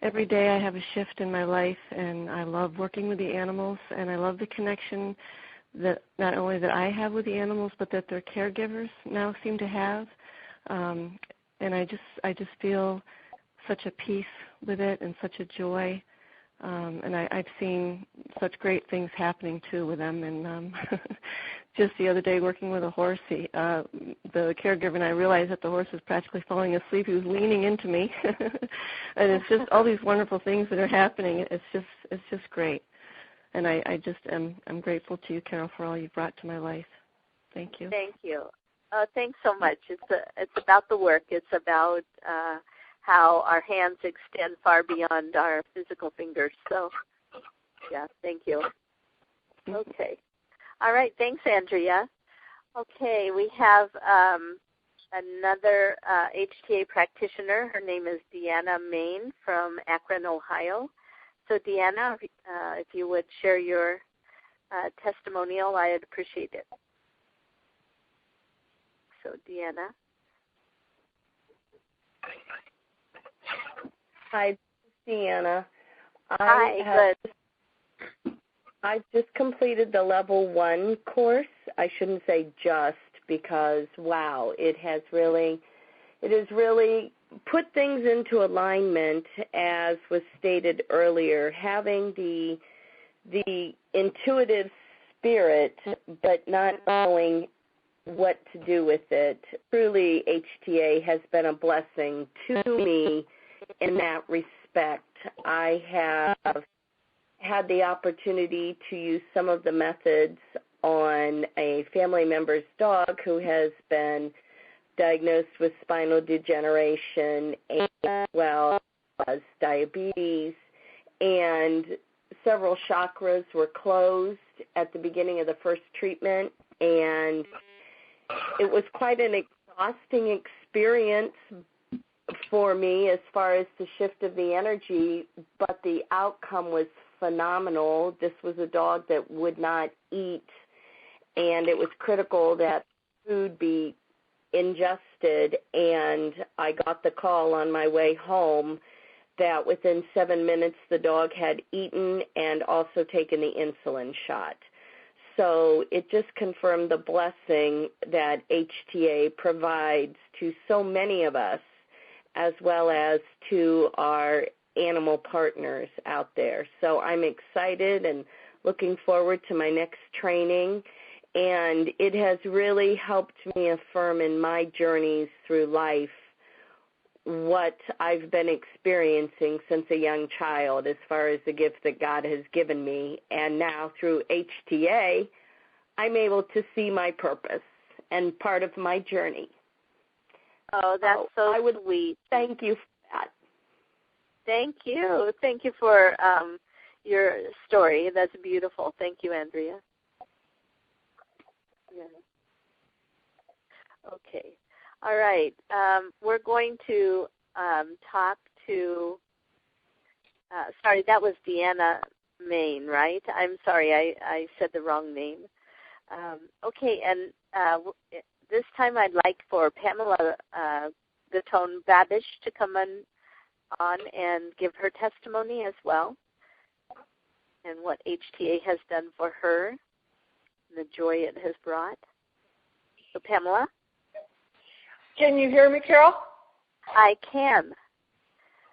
every day I have a shift in my life, and I love working with the animals, and I love the connection that not only that I have with the animals, but that their caregivers now seem to have. And I just feel such a peace with it and such a joy. And I've seen such great things happening, too, with them. And just the other day working with a horse, the caregiver and I realized that the horse was practically falling asleep. He was leaning into me. And it's just all these wonderful things that are happening. It's just great. And I'm grateful to you, Carol, for all you've brought to my life. Thank you. Thank you. Thanks so much. It's about the work. It's about how our hands extend far beyond our physical fingers. So, yeah, thank you. Okay. All right. Thanks, Andrea. Okay, we have another HTA practitioner. Her name is Deanna Main from Akron, Ohio. So, Deanna, if you would share your testimonial, I'd appreciate it. So, Deanna. Hi, this is Deanna. Hi, good. I've just completed the level 1 course. I shouldn't say just because, wow, it has really put things into alignment, as was stated earlier. Having the intuitive spirit, but not knowing what to do with it. Truly, HTA has been a blessing to me in that respect. I have had the opportunity to use some of the methods on a family member's dog who has been diagnosed with spinal degeneration as well as diabetes, and several chakras were closed at the beginning of the first treatment, and it was quite an exhausting experience for me as far as the shift of the energy, but the outcome was phenomenal. This was a dog that would not eat, and it was critical that food be ingested, and I got the call on my way home that within 7 minutes the dog had eaten and also taken the insulin shot. So it just confirmed the blessing that HTA provides to so many of us, as well as to our animal partners out there. So I'm excited and looking forward to my next training, and it has really helped me affirm in my journeys through life what I've been experiencing since a young child as far as the gift that God has given me. And now through HTA, I'm able to see my purpose and part of my journey. Oh, that's so sweet. Thank you for that. Thank you. Thank you for your story. That's beautiful. Thank you, Andrea. Yeah. Okay. All right. We're going to talk to, sorry, that was Deanna Main, right? I'm sorry, I said the wrong name. Okay, and this time I'd like for Pamela Gatone-Babish to come on and give her testimony as well, and what HTA has done for her, and the joy it has brought. So, Pamela? Can you hear me, Carol? I can.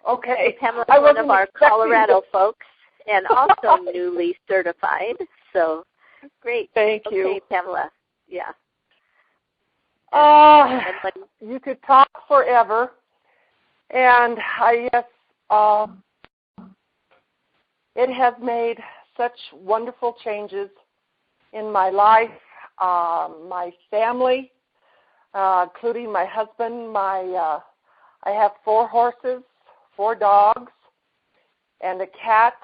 Okay. So Pamela's one of our Colorado folks, and also newly certified. So, great. Thank you. Okay, Pamela. Yeah. You could talk forever, and I guess it has made such wonderful changes in my life, my family, including my husband. I have 4 horses, 4 dogs, and a cat.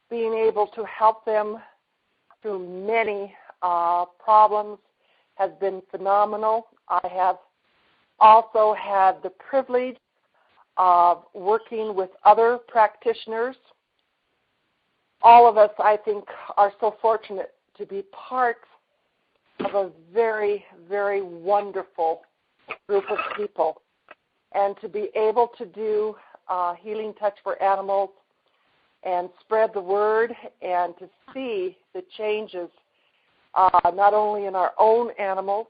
Being able to help them through many problems has been phenomenal. I have also had the privilege of working with other practitioners. All of us, I think, are so fortunate to be part of a very, very wonderful group of people, and to be able to do Healing Touch for Animals and spread the word and to see the changes not only in our own animals,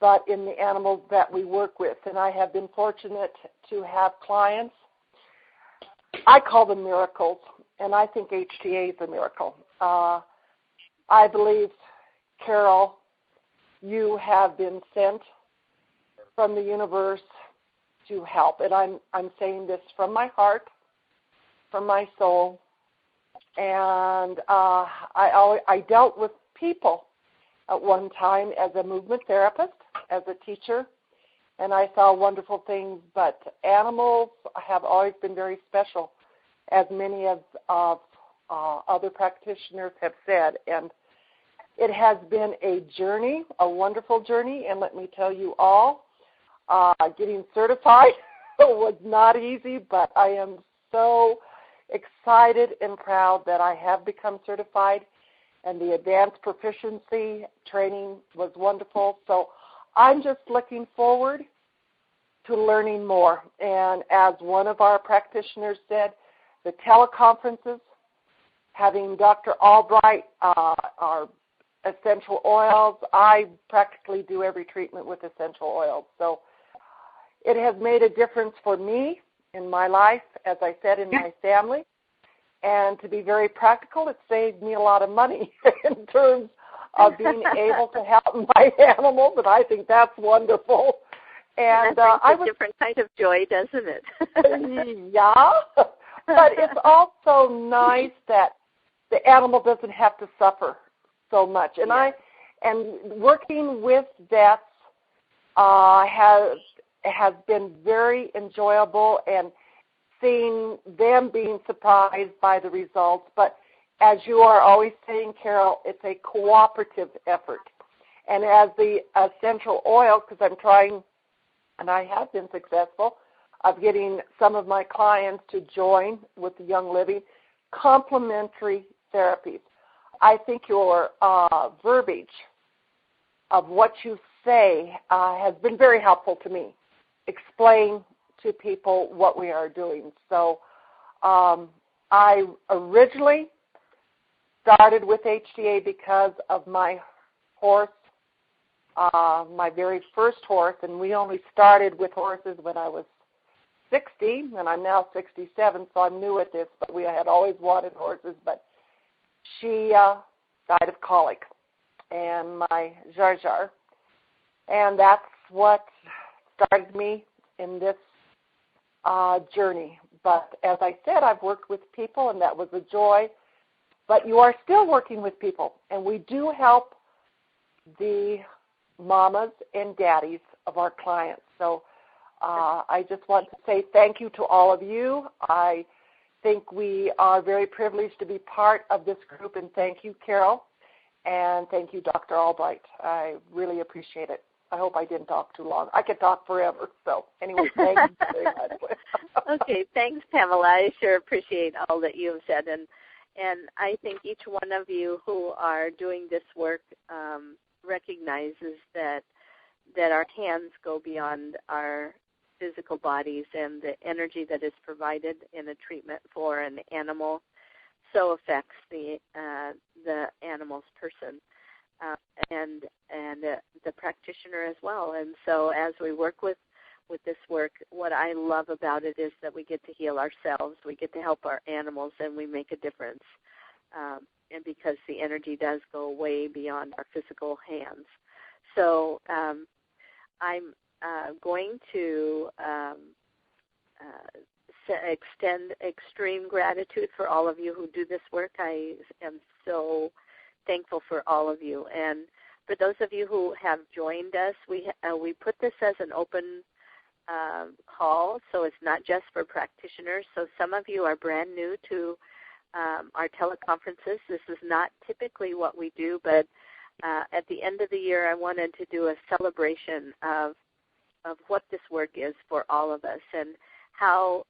but in the animals that we work with. And I have been fortunate to have clients. I call them miracles, and I think HTA is a miracle. I believe, Carol, you have been sent from the universe to help. And I'm saying this from my heart, from my soul. And I dealt with people at one time as a movement therapist, as a teacher, and I saw wonderful things. But animals have always been very special, as many of other practitioners have said. And it has been a journey, a wonderful journey. And let me tell you all, getting certified was not easy, but I am so excited and proud that I have become certified, and the advanced proficiency training was wonderful. So I'm just looking forward to learning more. And as one of our practitioners said, the teleconferences, having Dr. Albright, our essential oils, I practically do every treatment with essential oils. So it has made a difference for me in my life, as I said, in my family. And to be very practical, it saved me a lot of money in terms of being able to help my animals, and I think that's wonderful. And that brings a different kind of joy, doesn't it? Yeah, but it's also nice that the animal doesn't have to suffer so much. And working with vets has been very enjoyable, and seeing them being surprised by the results. But as you are always saying, Carol, it's a cooperative effort. And as the essential oil, because I'm trying, and I have been successful, of getting some of my clients to join with the Young Living, complementary therapies. I think your verbiage of what you say has been very helpful to me. Explain to people what we are doing. So I originally started with HTA because of my horse, my very first horse, and we only started with horses when I was 60, and I'm now 67, so I'm new at this, but we had always wanted horses. But she died of colic, and my Jar Jar, and that's what started me in this journey. But as I said, I've worked with people, and that was a joy. But you are still working with people, and we do help the mamas and daddies of our clients. So I just want to say thank you to all of you. I think we are very privileged to be part of this group, and thank you, Carol. And thank you, Dr. Albright. I really appreciate it. I hope I didn't talk too long. I could talk forever. So anyway, thank you very much. Okay, thanks, Pamela. I sure appreciate all that you have said. And I think each one of you who are doing this work recognizes that our hands go beyond our physical bodies, and the energy that is provided in a treatment for an animal so affects the animal's person and the practitioner as well. And so as we work with this work, what I love about it is that we get to heal ourselves, we get to help our animals, and we make a difference. And because the energy does go way beyond our physical hands. So I'm going to extend extreme gratitude for all of you who do this work. I am so thankful for all of you. And for those of you who have joined us, we put this as an open call, so it's not just for practitioners. So some of you are brand new to our teleconferences. This is not typically what we do, but at the end of the year, I wanted to do a celebration of what this work is for all of us and how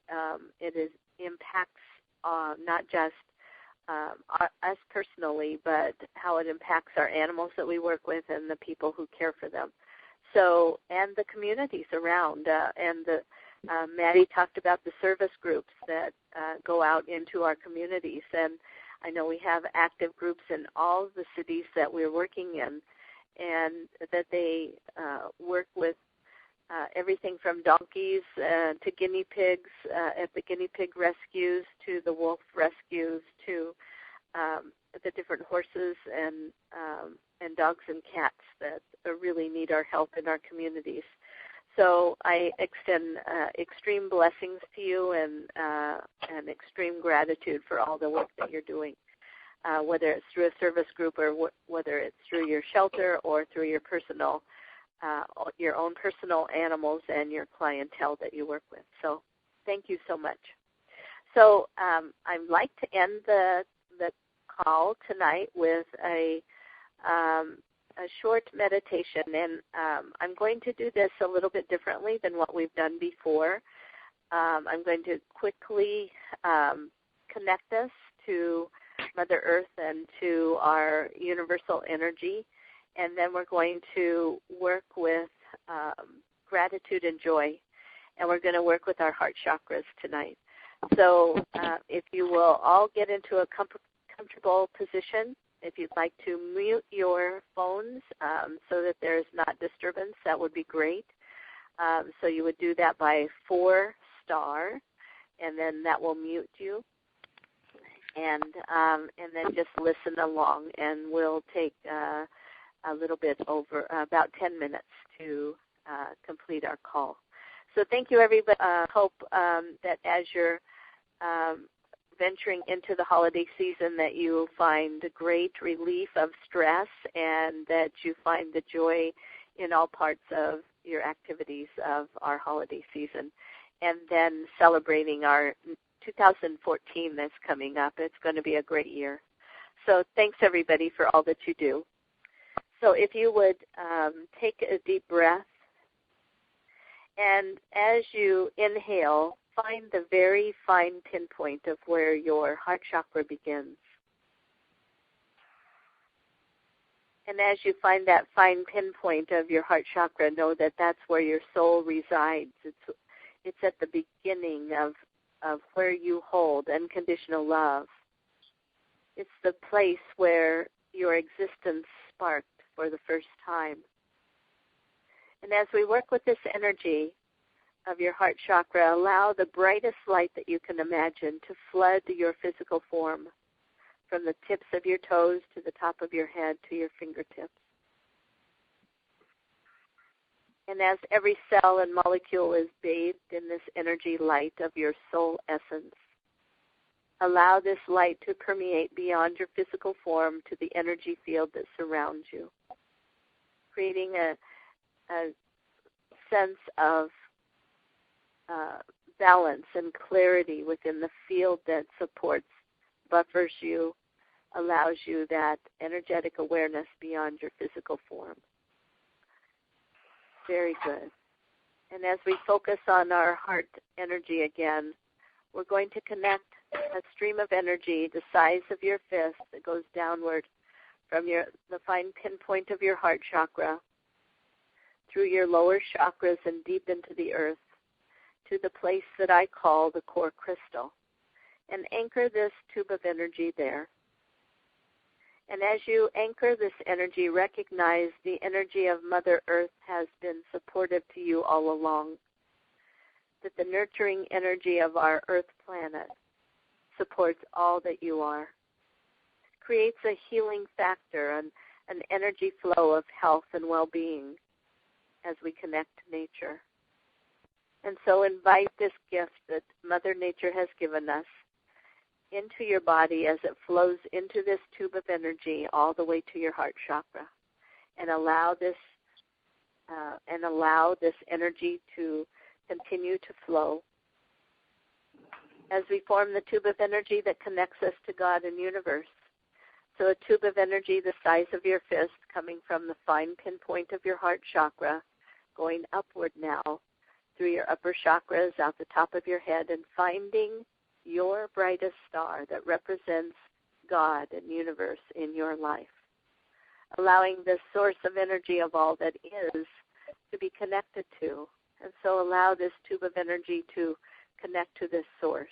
it impacts not just us personally, but how it impacts our animals that we work with and the people who care for them. So, and the communities around. Maddie talked about the service groups that go out into our communities. And I know we have active groups in all the cities that we're working in, and that they work with everything from donkeys to guinea pigs at the guinea pig rescues, to the wolf rescues, to the different horses and dogs and cats that really need our help in our communities. So I extend extreme blessings to you and extreme gratitude for all the work that you're doing, whether it's through a service group or whether it's through your shelter or through your own personal animals and your clientele that you work with. So thank you so much. So I'd like to end the call tonight with a short meditation, and I'm going to do this a little bit differently than what we've done before. I'm going to quickly connect us to Mother Earth and to our universal energy, and then we're going to work with gratitude and joy, and we're going to work with our heart chakras tonight. So if you will all get into a comfortable position. If you'd like to mute your phones so that there's not disturbance, that would be great. So you would do that by 4*, and then that will mute you. And then just listen along, and we'll take a little bit over about 10 minutes to complete our call. So thank you, everybody. Hope that as you're venturing into the holiday season that you find great relief of stress and that you find the joy in all parts of your activities of our holiday season. And then celebrating our 2014 that's coming up. It's going to be a great year. So thanks, everybody, for all that you do. So if you would take a deep breath, and as you inhale, find the very fine pinpoint of where your heart chakra begins. And as you find that fine pinpoint of your heart chakra, know that that's where your soul resides. It's at the beginning of where you hold unconditional love. It's the place where your existence sparked for the first time. And as we work with this energy of your heart chakra, allow the brightest light that you can imagine to flood your physical form from the tips of your toes to the top of your head to your fingertips. And as every cell and molecule is bathed in this energy light of your soul essence, allow this light to permeate beyond your physical form to the energy field that surrounds you, creating a sense of balance and clarity within the field that supports, buffers you, allows you that energetic awareness beyond your physical form. Very good. And as we focus on our heart energy again, we're going to connect a stream of energy the size of your fist that goes downward from the fine pinpoint of your heart chakra through your lower chakras and deep into the earth to the place that I call the core crystal. And anchor this tube of energy there. And as you anchor this energy, recognize the energy of Mother Earth has been supportive to you all along. That the nurturing energy of our Earth planet supports all that you are. It creates a healing factor and an energy flow of health and well-being as we connect to nature. And so invite this gift that Mother Nature has given us into your body as it flows into this tube of energy all the way to your heart chakra, and allow this energy to continue to flow as we form the tube of energy that connects us to God and universe. So a tube of energy the size of your fist coming from the fine pinpoint of your heart chakra, going upward now through your upper chakras, out the top of your head, and finding your brightest star that represents God and universe in your life. Allowing this source of energy of all that is to be connected to. And so allow this tube of energy to connect to this source.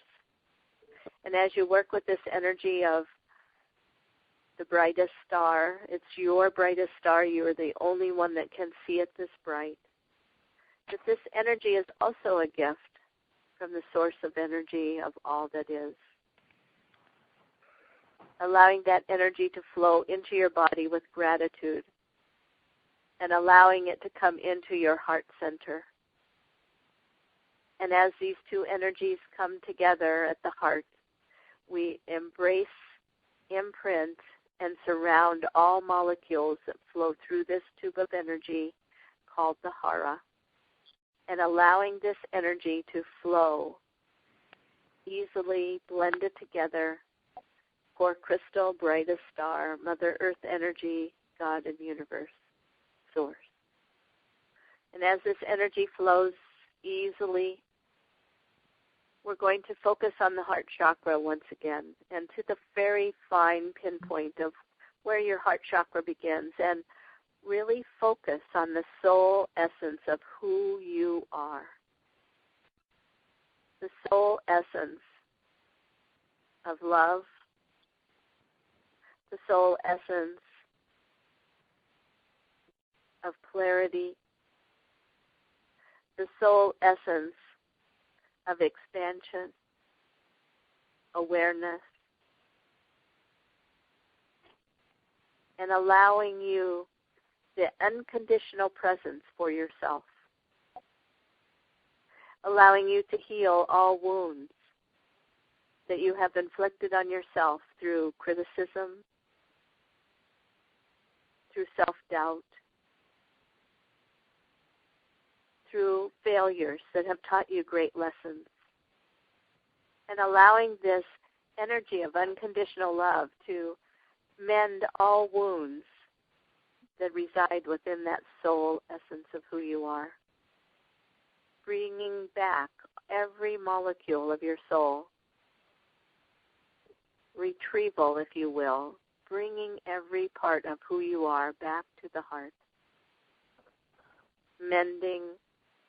And as you work with this energy of the brightest star, it's your brightest star. You are the only one that can see it this bright. That this energy is also a gift from the source of energy of all that is. Allowing that energy to flow into your body with gratitude and allowing it to come into your heart center. And as these two energies come together at the heart, we embrace, imprint, and surround all molecules that flow through this tube of energy called the hara. And allowing this energy to flow easily, blended together, core crystal, brightest star, Mother Earth energy, God and universe, source. And as this energy flows easily, we're going to focus on the heart chakra once again, and to the very fine pinpoint of where your heart chakra begins, and really focus on the soul essence of who you are. The soul essence of love, the soul essence of clarity, the soul essence of expansion, awareness, and allowing you the unconditional presence for yourself, allowing you to heal all wounds that you have inflicted on yourself through criticism, through self-doubt, through failures that have taught you great lessons, and allowing this energy of unconditional love to mend all wounds that reside within that soul essence of who you are, bringing back every molecule of your soul, retrieval, if you will, bringing every part of who you are back to the heart, mending,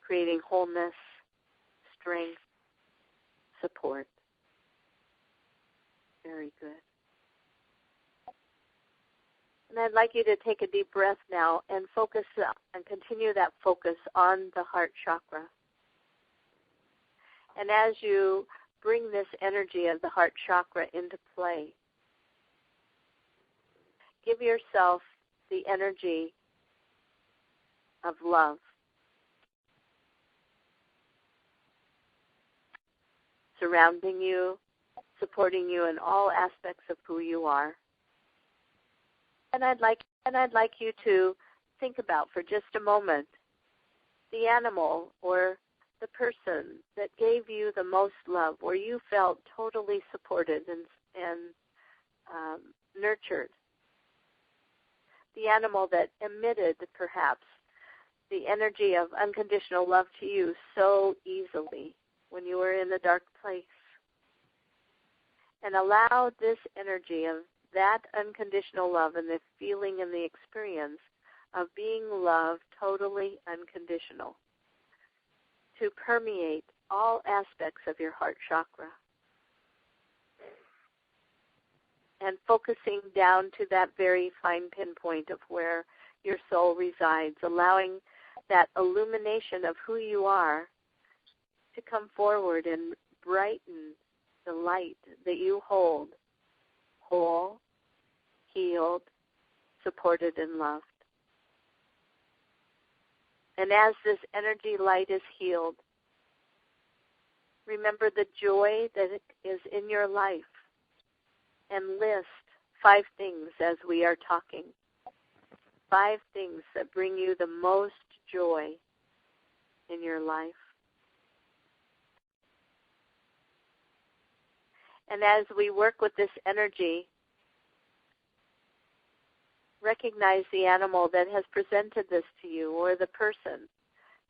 creating wholeness, strength, support. Very good. And I'd like you to take a deep breath now and focus and continue that focus on the heart chakra. And as you bring this energy of the heart chakra into play, give yourself the energy of love. Surrounding you, supporting you in all aspects of who you are. And I'd like you to think about for just a moment the animal or the person that gave you the most love, where you felt totally supported and nurtured, the animal that emitted, perhaps, the energy of unconditional love to you so easily when you were in a dark place. And allow this energy of that unconditional love and the feeling and the experience of being loved totally unconditional to permeate all aspects of your heart chakra. And focusing down to that very fine pinpoint of where your soul resides, allowing that illumination of who you are to come forward and brighten the light that you hold, whole, healed, supported, and loved. And as this energy light is healed, remember the joy that is in your life and list 5 things as we are talking. 5 things that bring you the most joy in your life. And as we work with this energy, recognize the animal that has presented this to you or the person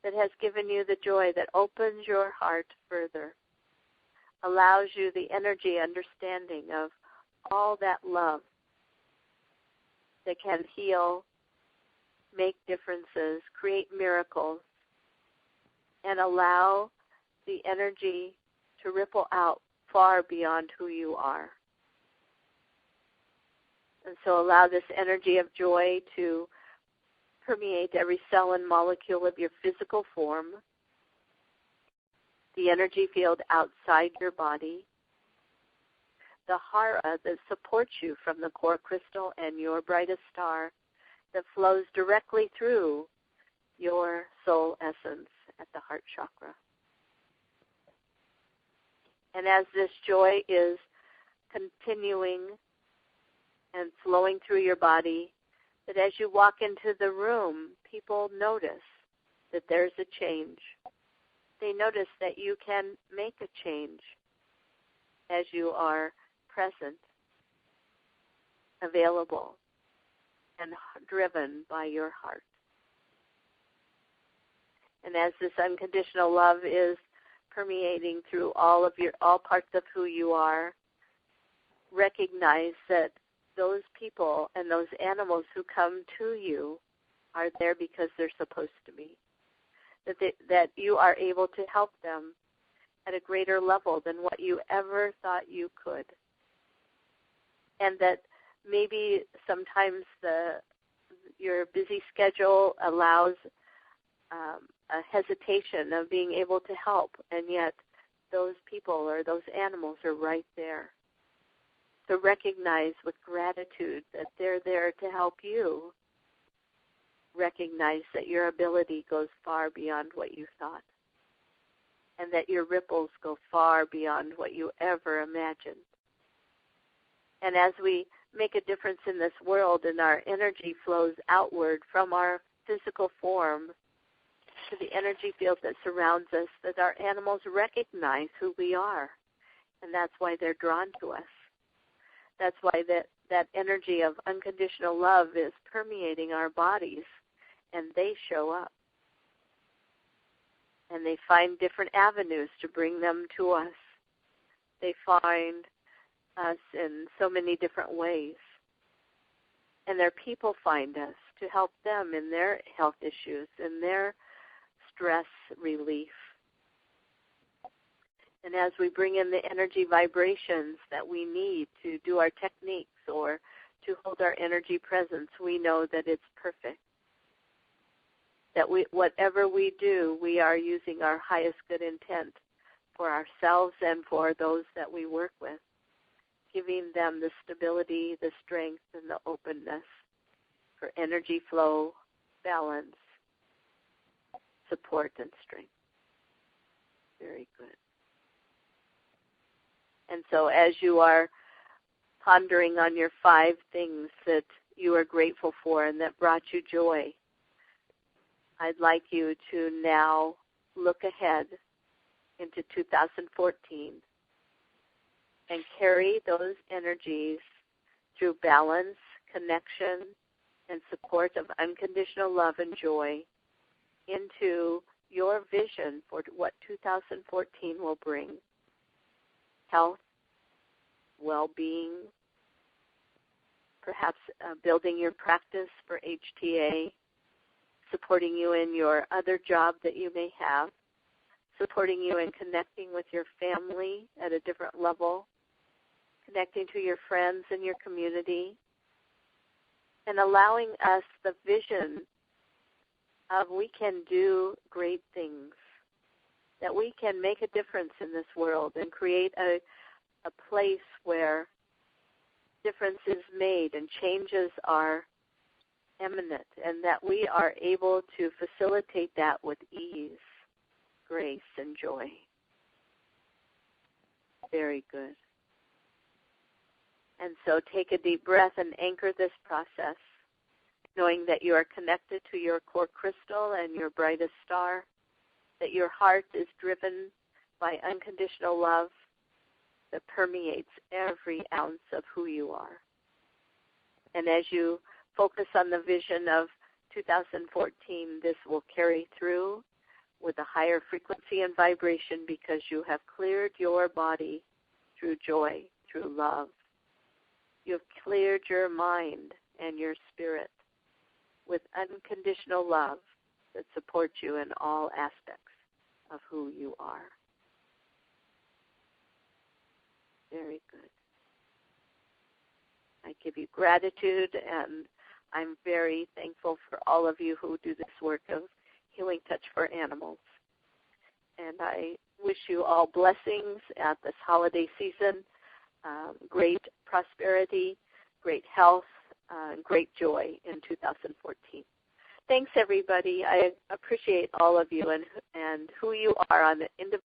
that has given you the joy that opens your heart further, allows you the energy, understanding of all that love that can heal, make differences, create miracles, and allow the energy to ripple out far beyond who you are. And so allow this energy of joy to permeate every cell and molecule of your physical form, the energy field outside your body, the hara that supports you from the core crystal and your brightest star that flows directly through your soul essence at the heart chakra. And as this joy is continuing and flowing through your body, that as you walk into the room, people notice that there's a change. They notice that you can make a change as you are present, available, and driven by your heart. And as this unconditional love is permeating through all parts of who you are, recognize that those people and those animals who come to you are there because they're supposed to be. That you are able to help them at a greater level than what you ever thought you could. And that maybe sometimes your busy schedule allows a hesitation of being able to help, and yet those people or those animals are right there. So recognize with gratitude that they're there to help you. Recognize that your ability goes far beyond what you thought, and that your ripples go far beyond what you ever imagined. And as we make a difference in this world and our energy flows outward from our physical form to the energy field that surrounds us, that our animals recognize who we are. And that's why they're drawn to us. That's why that energy of unconditional love is permeating our bodies, and they show up. And they find different avenues to bring them to us. They find us in so many different ways. And their people find us to help them in their health issues, in their stress relief. And as we bring in the energy vibrations that we need to do our techniques or to hold our energy presence, we know that it's perfect. That whatever we do, we are using our highest good intent for ourselves and for those that we work with, giving them the stability, the strength, and the openness for energy flow, balance, support, and strength. Very good. And so as you are pondering on your 5 things that you are grateful for and that brought you joy, I'd like you to now look ahead into 2014 and carry those energies through balance, connection, and support of unconditional love and joy into your vision for what 2014 will bring. Health, well-being, perhaps building your practice for HTA, supporting you in your other job that you may have, supporting you in connecting with your family at a different level, connecting to your friends and your community, and allowing us the vision of we can do great things, that we can make a difference in this world and create a place where difference is made and changes are imminent, and that we are able to facilitate that with ease, grace, and joy. Very good. And so take a deep breath and anchor this process, knowing that you are connected to your core crystal and your brightest star, that your heart is driven by unconditional love that permeates every ounce of who you are. And as you focus on the vision of 2014, this will carry through with a higher frequency and vibration because you have cleared your body through joy, through love. You've cleared your mind and your spirit with unconditional love that supports you in all aspects of who you are. Very good. I give you gratitude, and I'm very thankful for all of you who do this work of Healing Touch for Animals. And I wish you all blessings at this holiday season, great prosperity, great health, great joy in 2014. Thanks, everybody. I appreciate all of you and who you are on the individual